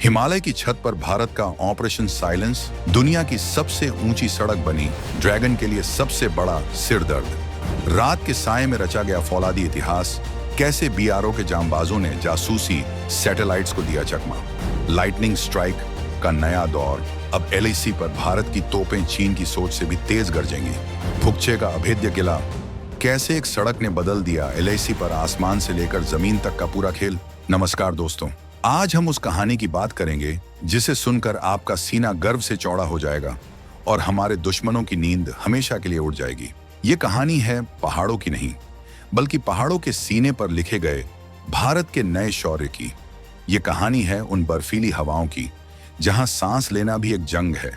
हिमालय की छत पर भारत का ऑपरेशन साइलेंस दुनिया की सबसे ऊंची सड़क बनी ड्रैगन के लिए सबसे बड़ा सिरदर्द। रात के साए में रचा गया फौलादी इतिहास, कैसे बीआरओ के जांबाजों ने जासूसी सैटेलाइट्स को दिया चकमा। लाइटनिंग स्ट्राइक का नया दौर, अब एलएसी पर भारत की तोपें चीन की सोच से भी तेज गरजेंगी। फुकचे का अभेद्य किला, कैसे एक सड़क ने बदल दिया एलएसी पर आसमान से लेकर जमीन तक का पूरा खेल। नमस्कार दोस्तों, आज हम उस कहानी की बात करेंगे जिसे सुनकर आपका सीना गर्व से चौड़ा हो जाएगा और हमारे दुश्मनों की नींद हमेशा के लिए उड़ जाएगी। ये कहानी है पहाड़ों की नहीं, बल्कि पहाड़ों के सीने पर लिखे गए भारत के नए शौर्य की। ये कहानी है उन बर्फीली हवाओं की जहां सांस लेना भी एक जंग है,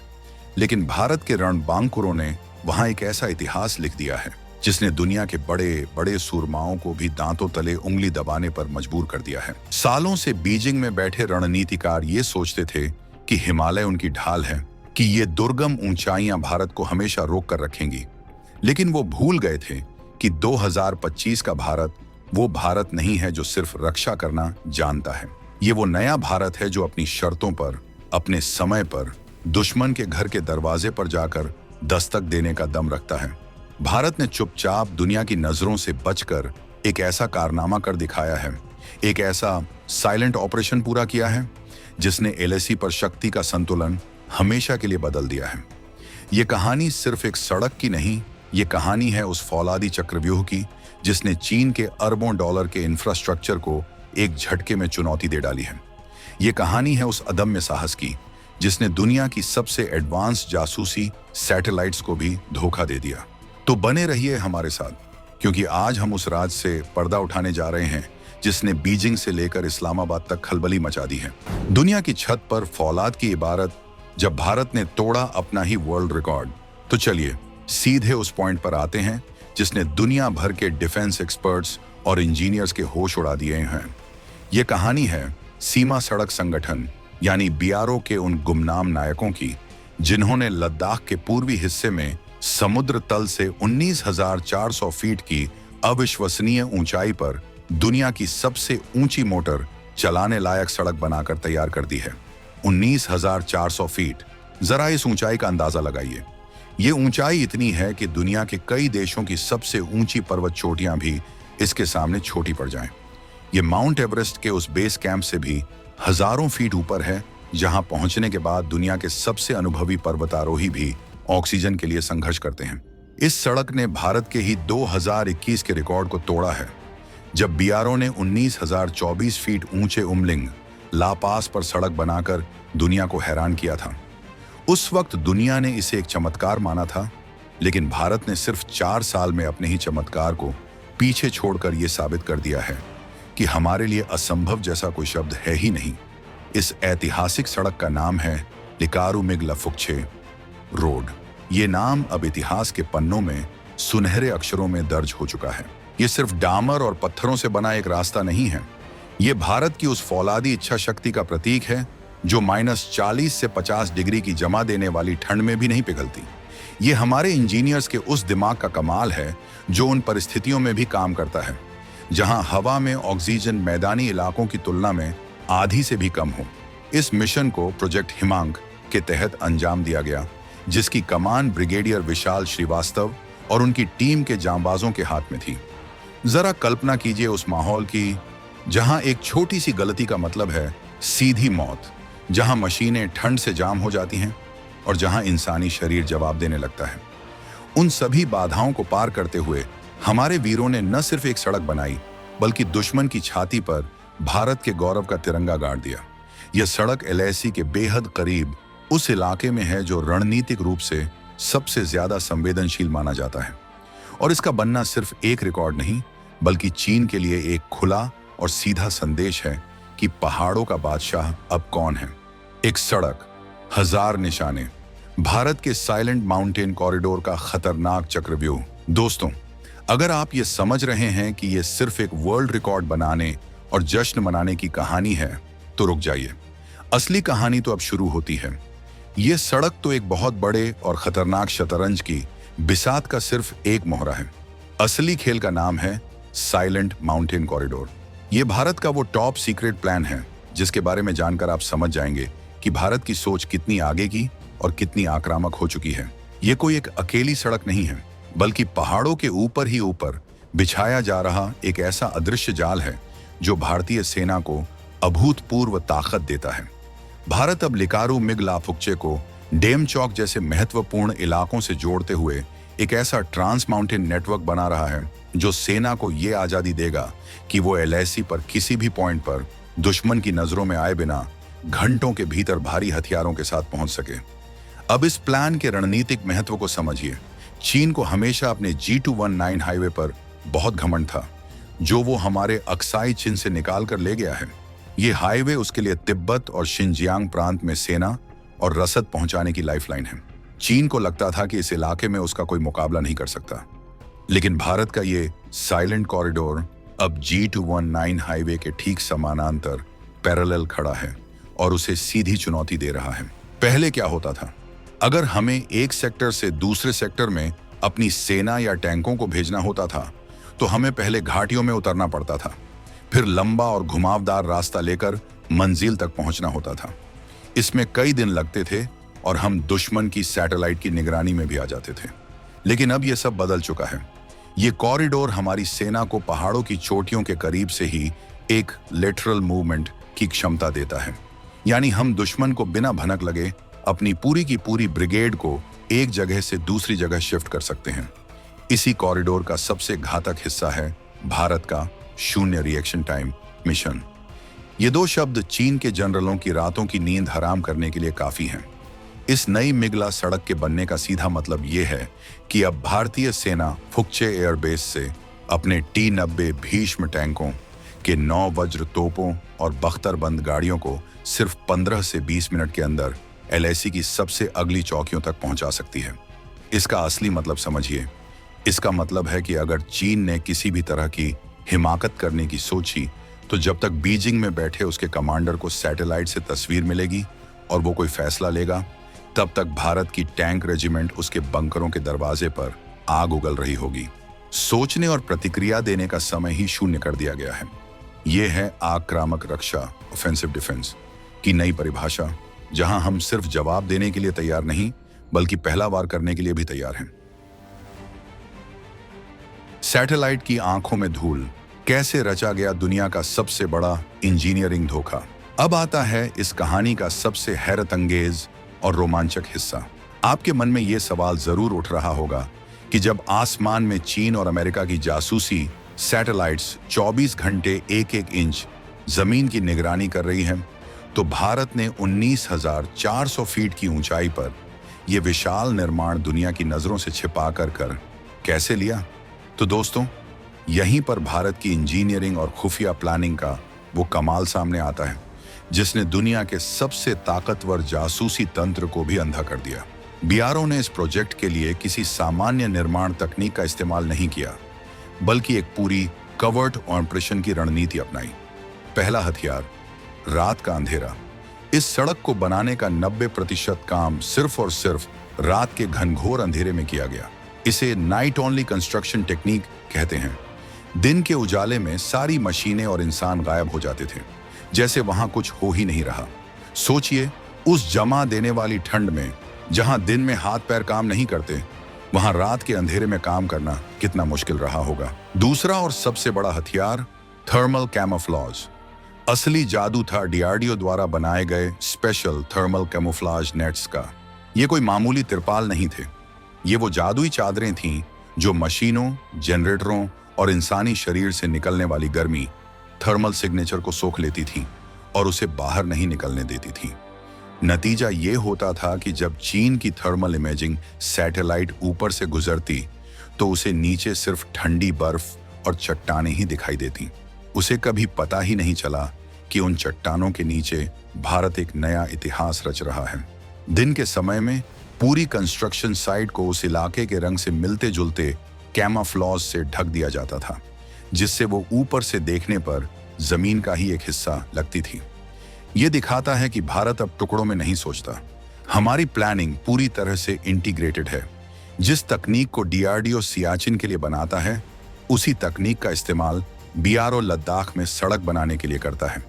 लेकिन भारत के रणबांकुरों ने वहां एक ऐसा इतिहास लिख दिया है जिसने दुनिया के बड़े बड़े सूरमाओं को भी दांतों तले उंगली दबाने पर मजबूर कर दिया है। सालों से बीजिंग में बैठे रणनीतिकार ये सोचते थे कि हिमालय उनकी ढाल है, कि ये दुर्गम ऊंचाइयां भारत को हमेशा रोक कर रखेंगी। लेकिन वो भूल गए थे कि 2025 का भारत वो भारत नहीं है जो सिर्फ रक्षा करना जानता है। ये वो नया भारत है जो अपनी शर्तों पर, अपने समय पर, दुश्मन के घर के दरवाजे पर जाकर दस्तक देने का दम रखता है। भारत ने चुपचाप दुनिया की नजरों से बचकर एक ऐसा कारनामा कर दिखाया है, एक ऐसा साइलेंट ऑपरेशन पूरा किया है जिसने एलएसी पर शक्ति का संतुलन हमेशा के लिए बदल दिया है। ये कहानी सिर्फ एक सड़क की नहीं, ये कहानी है उस फौलादी चक्रव्यूह की जिसने चीन के अरबों डॉलर के इंफ्रास्ट्रक्चर को एक झटके में चुनौती दे डाली है। ये कहानी है उस अदम्य साहस की जिसने दुनिया की सबसे एडवांस जासूसी सैटेलाइट्स को भी धोखा दे दिया। तो बने रहिए हमारे साथ, क्योंकि आज हम उस राज से पर्दा उठाने जा रहे हैं जिसने बीजिंग से लेकर इस्लामाबाद तक खलबली मचा दी है। दुनिया की छत पर फौलाद की इबारत, जब भारत ने तोड़ा अपना ही वर्ल्ड रिकॉर्ड। तो चलिए सीधे उस पॉइंट पर आते हैं जिसने दुनिया भर के डिफेंस एक्सपर्ट्स और इंजीनियर्स के होश उड़ा दिए हैं। ये कहानी है सीमा सड़क संगठन यानी बीआरओ के उन गुमनाम नायकों की जिन्होंने लद्दाख के पूर्वी हिस्से में समुद्र तल से 19,400 फीट की अविश्वसनीय ऊंचाई पर दुनिया की सबसे ऊंची मोटर चलाने लायक सड़क बनाकर तैयार कर दी है। 19,400 फीट, जरा इस ऊंचाई का अंदाजा लगाइए। ये ऊंचाई इतनी है कि दुनिया के कई देशों की सबसे ऊंची पर्वत चोटियां भी इसके सामने छोटी पड़ जाएं। ये माउंट एवरेस्ट के उस बेस कैंप से भी हजारों फीट ऊपर है, जहां पहुंचने के बाद दुनिया के सबसे अनुभवी पर्वतारोही भी ऑक्सीजन के लिए संघर्ष करते हैं। इस सड़क ने भारत के ही 2021 के रिकॉर्ड को तोड़ा है, जब बीआरओ ने 19,024 फीट ऊंचे उमलिंग ला पास पर सड़क बनाकर दुनिया को हैरान किया था। उस वक्त दुनिया ने इसे एक चमत्कार माना था, लेकिन भारत ने सिर्फ 4 साल में अपने ही चमत्कार को पीछे छोड़कर यह साबित कर दिया है कि हमारे लिए असंभव जैसा कोई शब्द है ही नहीं। इस ऐतिहासिक सड़क का नाम है लिकारूमिग फुकचे रोड। ये नाम अब इतिहास के पन्नों में सुनहरे अक्षरों में दर्ज हो चुका है। ये सिर्फ डामर और पत्थरों से बना एक रास्ता नहीं है, ये भारत की उस फौलादी इच्छा शक्ति का प्रतीक है जो -40 से 50 डिग्री की जमा देने वाली ठंड में भी नहीं पिघलती। ये हमारे इंजीनियर्स के उस दिमाग का कमाल है जो उन परिस्थितियों में भी काम करता है जहां हवा में ऑक्सीजन मैदानी इलाकों की तुलना में आधी से भी कम हो। इस मिशन को प्रोजेक्ट हिमांक के तहत अंजाम दिया गया, जिसकी कमान ब्रिगेडियर विशाल श्रीवास्तव और उनकी टीम के जांबाजों के हाथ में थी। जरा कल्पना कीजिए उस माहौल की जहां एक छोटी सी गलती का मतलब है सीधी मौत, जहां मशीनें ठंड से जाम हो जाती हैं और जहां इंसानी शरीर जवाब देने लगता है। उन सभी बाधाओं को पार करते हुए हमारे वीरों ने न सिर्फ एक सड़क बनाई, बल्कि दुश्मन की छाती पर भारत के गौरव का तिरंगा गाड़ दिया। यह सड़क एलएसी के बेहद करीब उस इलाके में है जो रणनीतिक रूप से सबसे ज्यादा संवेदनशील माना जाता है। और इसका बनना सिर्फ एक रिकॉर्ड नहीं, बल्कि चीन के लिए एक खुला और सीधा संदेश है कि पहाड़ों का बादशाह अब कौन है। एक सड़क, हजार निशाने, भारत के साइलेंट माउंटेन कॉरिडोर का खतरनाक चक्रव्यूह। दोस्तों, अगर आप ये समझ रहे हैं कि ये सिर्फ एक वर्ल्ड रिकॉर्ड बनाने और जश्न मनाने की कहानी है, तो रुक जाइए। असली कहानी तो अब शुरू होती है। ये सड़क तो एक बहुत बड़े और खतरनाक शतरंज की बिसात का सिर्फ एक मोहरा है। असली खेल का नाम है साइलेंट माउंटेन कॉरिडोर। ये भारत का वो टॉप सीक्रेट प्लान है जिसके बारे में जानकर आप समझ जाएंगे कि भारत की सोच कितनी आगे की और कितनी आक्रामक हो चुकी है। ये कोई एक अकेली सड़क नहीं है, बल्कि पहाड़ों के ऊपर ही ऊपर बिछाया जा रहा एक ऐसा अदृश्य जाल है जो भारतीय सेना को अभूतपूर्व ताकत देता है। भारत अब लिकारू मिग लाफुक्चे को डेम चौक जैसे महत्वपूर्ण इलाकों से जोड़ते हुए एक ऐसा ट्रांस माउंटेन नेटवर्क बना रहा है जो सेना को ये आजादी देगा कि वो एलएसी पर किसी भी पॉइंट पर दुश्मन की नजरों में आए बिना घंटों के भीतर भारी हथियारों के साथ पहुंच सके। अब इस प्लान के रणनीतिक महत्व को समझिए। चीन को हमेशा अपने G219 हाईवे पर बहुत घमंड था, जो वो हमारे अक्साई चीन से निकाल कर ले गया है। ये हाईवे उसके लिए तिब्बत और शिनजियांग प्रांत में सेना और रसद पहुंचाने की लाइफलाइन है। चीन को लगता था कि इस इलाके में उसका कोई मुकाबला नहीं कर सकता, लेकिन भारत का ये साइलेंट कॉरिडोर अब G219 हाईवे के ठीक समानांतर पैरेलल खड़ा है और उसे सीधी चुनौती दे रहा है। पहले क्या होता था, अगर हमें एक सेक्टर से दूसरे सेक्टर में अपनी सेना या टैंकों को भेजना होता था तो हमें पहले घाटियों में उतरना पड़ता था, फिर लंबा और घुमावदार रास्ता लेकर मंजिल तक पहुंचना होता था। इसमें कई दिन लगते थे और हम दुश्मन की सैटेलाइट की निगरानी में भी आ जाते थे। लेकिन अब यह सब बदल चुका है। ये कॉरिडोर हमारी सेना को पहाड़ों की चोटियों के करीब से ही एक लेटरल मूवमेंट की क्षमता देता है, यानी हम दुश्मन को बिना भनक लगे अपनी पूरी की पूरी ब्रिगेड को एक जगह से दूसरी जगह शिफ्ट कर सकते हैं। इसी कॉरिडोर का सबसे घातक हिस्सा है भारत का शून्य रिएक्शन टाइम मिशन। ये दो शब्द चीन के जनरलों की रातों की नींद हराम करने के लिए काफी हैं। इस नई मिगला सड़क के बनने का सीधा मतलब ये है कि अब भारतीय सेना फुक्चे एयरबेस से अपने T-90 भीष्म टैंकों के 9 वज्र तोपों और बख्तरबंद गाड़ियों को सिर्फ 15 से 20 मिनट के अंदर एलएसी की सबसे अगली चौकियों तक पहुंचा सकती है। इसका असली मतलब समझिए। इसका मतलब है कि अगर चीन ने किसी भी तरह की हिमाकत करने की सोची तो जब तक बीजिंग में बैठे उसके कमांडर को सैटेलाइट से तस्वीर मिलेगी और वो कोई फैसला लेगा, तब तक भारत की टैंक रेजिमेंट उसके बंकरों के दरवाजे पर आग उगल रही होगी। सोचने और प्रतिक्रिया देने का समय ही शून्य कर दिया गया है। यह है आक्रामक रक्षा, ऑफेंसिव डिफेंस की नई परिभाषा, जहां हम सिर्फ जवाब देने के लिए तैयार नहीं बल्कि पहला वार करने के लिए भी तैयार हैं। सैटेलाइट की आंखों में धूल, कैसे रचा गया दुनिया का सबसे बड़ा इंजीनियरिंग धोखा। अब आता है इस कहानी का सबसे हैरत अंगेज और रोमांचक हिस्सा। आपके मन में यह सवाल जरूर उठ रहा होगा कि जब आसमान में चीन और अमेरिका की जासूसी सैटेलाइट्स 24 घंटे 1-1 इंच जमीन की निगरानी कर रही हैं, तो भारत ने 19,400 फीट की ऊंचाई पर यह विशाल निर्माण दुनिया की नजरों से छिपा कर कैसे लिया। तो दोस्तों, यहीं पर भारत की इंजीनियरिंग और खुफिया प्लानिंग का वो कमाल सामने आता है जिसने दुनिया के सबसे ताकतवर जासूसी तंत्र को भी अंधा कर दिया। बीआरओ ने इस प्रोजेक्ट के लिए किसी सामान्य निर्माण तकनीक का इस्तेमाल नहीं किया, बल्कि एक पूरी कवर्ट ऑपरेशन की रणनीति अपनाई। पहला हथियार, रात का अंधेरा। इस सड़क को बनाने का 90% काम सिर्फ और सिर्फ रात के घनघोर अंधेरे में किया गया। इसे नाइट ओनली कंस्ट्रक्शन टेक्निक कहते हैं। दिन के उजाले में सारी मशीनें और इंसान गायब हो जाते थे, जैसे वहां कुछ हो ही नहीं रहा। सोचिए, उस जमा देने वाली ठंड में जहां दिन में हाथ पैर काम नहीं करते, वहां रात के अंधेरे में काम करना कितना मुश्किल रहा होगा। दूसरा और सबसे बड़ा हथियार, थर्मल कैमोफ्लेज। असली जादू था डीआरडीओ द्वारा बनाए गए स्पेशल थर्मल कैमोफ्लेज नेट्स का। ये कोई मामूली तिरपाल नहीं थे, ये वो जादुई चादरें थीं जो मशीनों, जनरेटरों और इंसानी शरीर से निकलने वाली गर्मी, थर्मल सिग्नेचर को सोख लेती थीं और उसे बाहर नहीं निकलने देती थीं। नतीजा ये होता था कि जब चीन की थर्मल इमेजिंग सैटेलाइट ऊपर से गुजरती तो उसे नीचे सिर्फ ठंडी बर्फ और चट्टानें ही दिखाई देती। उसे कभी पता ही नहीं चला कि उन चट्टानों के नीचे भारत एक नया इतिहास रच रहा है। दिन के समय में पूरी कंस्ट्रक्शन साइट को उस इलाके के रंग से मिलते जुलते कैमोफ्लेज से ढक दिया जाता था, जिससे वो ऊपर से देखने पर जमीन का ही एक हिस्सा लगती थी। ये दिखाता है कि भारत अब टुकड़ों में नहीं सोचता। हमारी प्लानिंग पूरी तरह से इंटीग्रेटेड है। जिस तकनीक को डीआरडीओ सियाचिन के लिए बनाता है, उसी तकनीक का इस्तेमाल बीआरओ लद्दाख में सड़क बनाने के लिए करता है।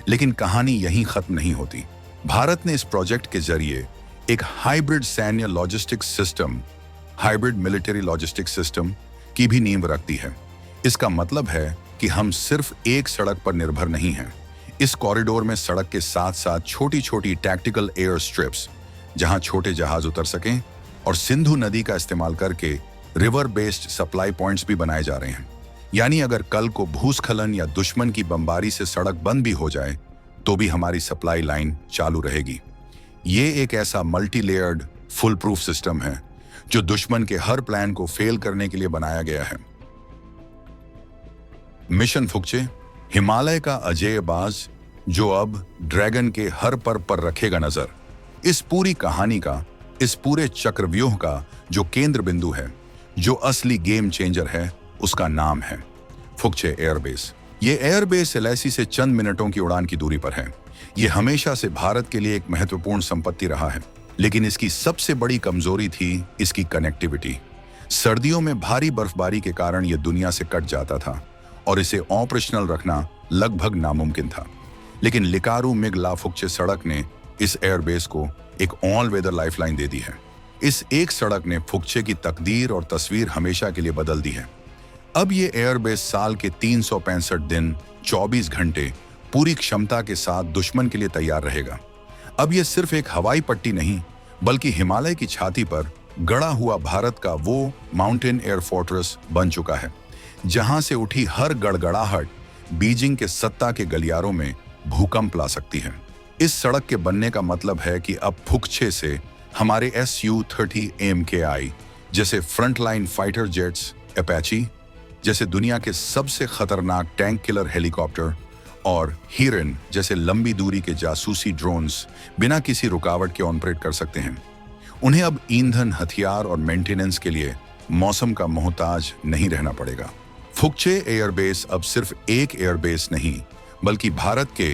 लेकिन कहानी यहीं खत्म नहीं होती। भारत ने इस प्रोजेक्ट के जरिए एक हाइब्रिड सैन्य logistics system, hybrid military logistics system की भी नींव रख दी है। इसका मतलब है कि हम सिर्फ एक सड़क पर निर्भर नहीं हैं। इस कॉरिडोर में सड़क के साथ साथ छोटी छोटी टैक्टिकल एयर स्ट्रिप्स, जहां छोटे जहाज उतर सकें, और सिंधु नदी का इस्तेमाल करके रिवर बेस्ड सप्लाई पॉइंट्स भी बनाए जा रहे हैं। यानी अगर कल को भूस्खलन या दुश्मन की बमबारी से सड़क बंद भी हो जाए तो भी हमारी सप्लाई लाइन चालू रहेगी। ये एक ऐसा multi layered full proof system है जो दुश्मन के हर प्लान को फेल करने के लिए बनाया गया है। मिशन फुक्चे, हिमालय का अजेयबाज जो अब ड्रैगन के हर पर रखेगा नजर। इस पूरी कहानी का, इस पूरे चक्रव्यूह का जो केंद्र बिंदु है, जो असली गेम चेंजर है, उसका नाम है फुक्चे एयरबेस। ये एयरबेस एलएसी से चंद मिनटों की उड़ान की दूरी पर है। ये हमेशा से भारत के लिए एक महत्वपूर्ण संपत्ति रहा है, लेकिन इसकी सबसे बड़ी कमजोरी थी इसकी कनेक्टिविटी। सर्दियों में भारी बर्फबारी के कारण यह दुनिया से कट जाता था और इसे ऑपरेशनल रखना लगभग नामुमकिन था। लेकिन लिकारू मिग ला फुक्चे सड़क ने इस एयरबेस को एक ऑल वेदर लाइफलाइन दे दी है। इस एक सड़क ने फुक्चे की तकदीर और तस्वीर हमेशा के लिए बदल दी है। अब ये एयरबेस साल के 365 दिन 24 घंटे पूरी क्षमता के साथ दुश्मन के लिए तैयार रहेगा। अब ये सिर्फ एक हवाई पट्टी नहीं, बल्कि हिमालय की छाती पर गड़ा हुआ भारत का वो माउंटेन एयर फोर्ट्रेस बन चुका है, जहां से उठी हर गड़गड़ाहट बीजिंग के सत्ता के गलियारों में भूकंप ला सकती है। इस सड़क के बनने का मतलब है कि अब फुक्चे से हमारे Su-30 AMKI जैसे फ्रंटलाइन फाइटर जेट्स, अपाची जैसे दुनिया के सबसे खतरनाक टैंक किलर हेलीकॉप्टर और हिरन जैसे लंबी दूरी के जासूसी ड्रोन्स बिना किसी रुकावट के ऑपरेट कर सकते हैं। उन्हें अब ईंधन, हथियार और मेंटेनेंस के लिए मौसम का मोहताज नहीं रहना पड़ेगा। फुक्चे एयरबेस अब सिर्फ एक एयरबेस नहीं, बल्कि भारत के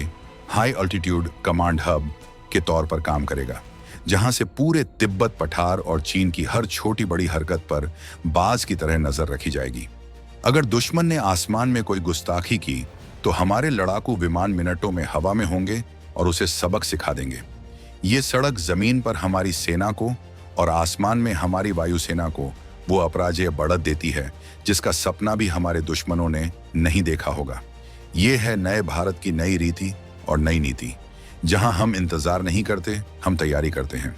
हाई अल्टीट्यूड कमांड हब के तौर पर काम करेगा, जहां से पूरे तिब्बत पठार और चीन की हर छोटी बड़ी हरकत पर बाज की तरह नजर रखी जाएगी। अगर दुश्मन ने आसमान में कोई गुस्ताखी की तो हमारे लड़ाकू विमान मिनटों में हवा में होंगे और उसे सबक सिखा देंगे। ये सड़क जमीन पर हमारी सेना को और आसमान में हमारी वायुसेना को वो अपराजेय बढ़त देती है जिसका सपना भी हमारे दुश्मनों ने नहीं देखा होगा। ये है नए भारत की नई रीति और नई नीति, जहां हम इंतजार नहीं करते, हम तैयारी करते हैं।